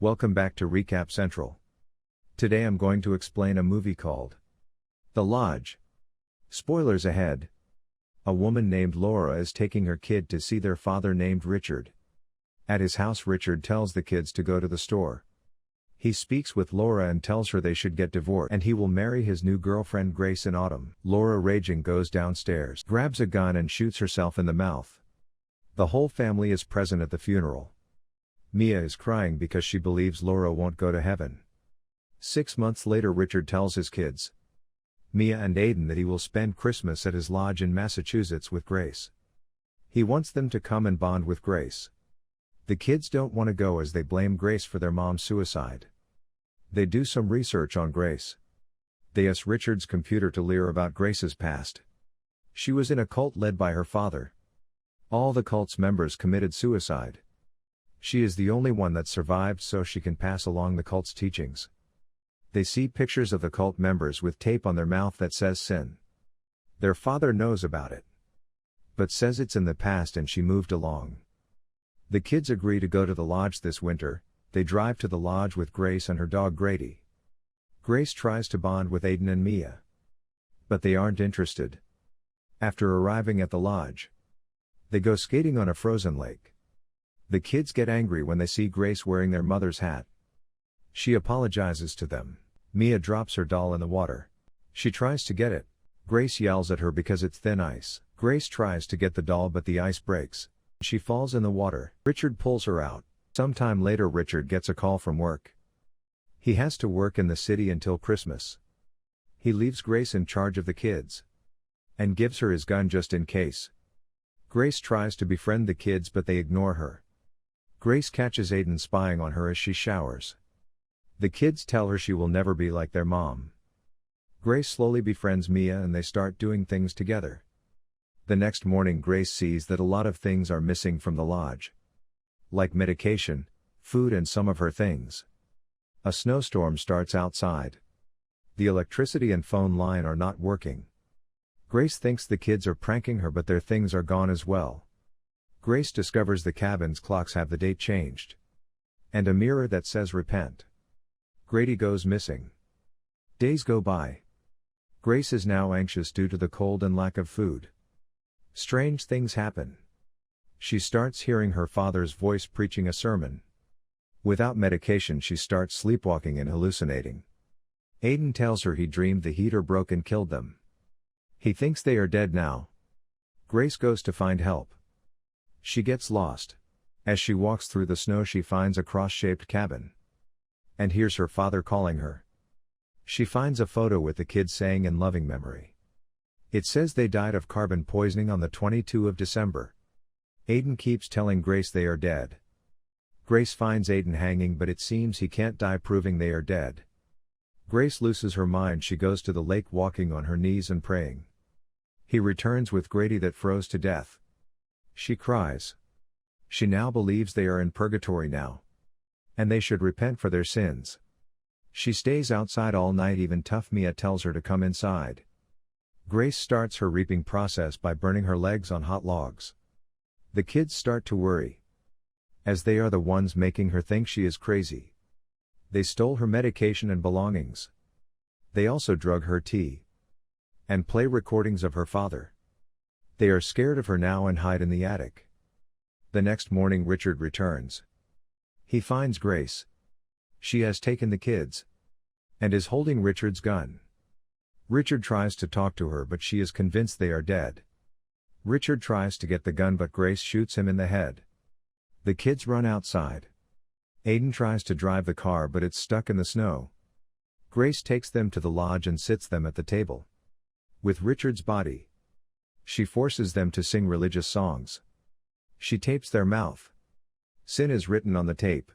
Welcome back to Recap Central. Today I'm going to explain a movie called The Lodge. Spoilers ahead. A woman named Laura is taking her kid to see their father named Richard. At his house, Richard tells the kids to go to the store. He speaks with Laura and tells her they should get divorced and he will marry his new girlfriend Grace in autumn. Laura, raging, goes downstairs, grabs a gun and shoots herself in the mouth. The whole family is present at the funeral. Mia is crying because she believes Laura won't go to heaven. 6 months later, Richard tells his kids, Mia and Aiden, that he will spend Christmas at his lodge in Massachusetts with Grace. He wants them to come and bond with Grace. The kids don't want to go as they blame Grace for their mom's suicide. They do some research on Grace. They ask Richard's computer to leer about Grace's past. She was in a cult led by her father. All the cult's members committed suicide. She is the only one that survived so she can pass along the cult's teachings. They see pictures of the cult members with tape on their mouth that says sin. Their father knows about it, but says it's in the past and she moved along. The kids agree to go to the lodge this winter. They drive to the lodge with Grace and her dog Grady. Grace tries to bond with Aiden and Mia, but they aren't interested. After arriving at the lodge, they go skating on a frozen lake. The kids get angry when they see Grace wearing their mother's hat. She apologizes to them. Mia drops her doll in the water. She tries to get it. Grace yells at her because it's thin ice. Grace tries to get the doll but the ice breaks. She falls in the water. Richard pulls her out. Sometime later, Richard gets a call from work. He has to work in the city until Christmas. He leaves Grace in charge of the kids and gives her his gun just in case. Grace tries to befriend the kids but they ignore her. Grace catches Aiden spying on her as she showers. The kids tell her she will never be like their mom. Grace slowly befriends Mia and they start doing things together. The next morning, Grace sees that a lot of things are missing from the lodge, like medication, food and some of her things. A snowstorm starts outside. The electricity and phone line are not working. Grace thinks the kids are pranking her but their things are gone as well. Grace discovers the cabin's clocks have the date changed. And a mirror that says repent. Grady goes missing. Days go by. Grace is now anxious due to the cold and lack of food. Strange things happen. She starts hearing her father's voice preaching a sermon. Without medication, she starts sleepwalking and hallucinating. Aiden tells her he dreamed the heater broke and killed them. He thinks they are dead now. Grace goes to find help. She gets lost. As she walks through the snow, she finds a cross-shaped cabin and hears her father calling her. She finds a photo with the kids saying in loving memory. It says they died of carbon poisoning on the 22 of December. Aiden keeps telling Grace they are dead. Grace finds Aiden hanging but it seems he can't die, proving they are dead. Grace loses her mind. She goes to the lake walking on her knees and praying. He returns with Grady that froze to death. She cries. She now believes they are in purgatory now, and they should repent for their sins. She stays outside all night. Even tough Mia tells her to come inside. Grace starts her reaping process by burning her legs on hot logs. The kids start to worry, as they are the ones making her think she is crazy. They stole her medication and belongings. They also drug her tea and play recordings of her father. They are scared of her now and hide in the attic. The next morning, Richard returns. He finds Grace. She has taken the kids and is holding Richard's gun. Richard tries to talk to her but she is convinced they are dead. Richard tries to get the gun but Grace shoots him in the head. The kids run outside. Aiden tries to drive the car but it's stuck in the snow. Grace takes them to the lodge and sits them at the table with Richard's body. She forces them to sing religious songs. She tapes their mouth. Sin is written on the tape.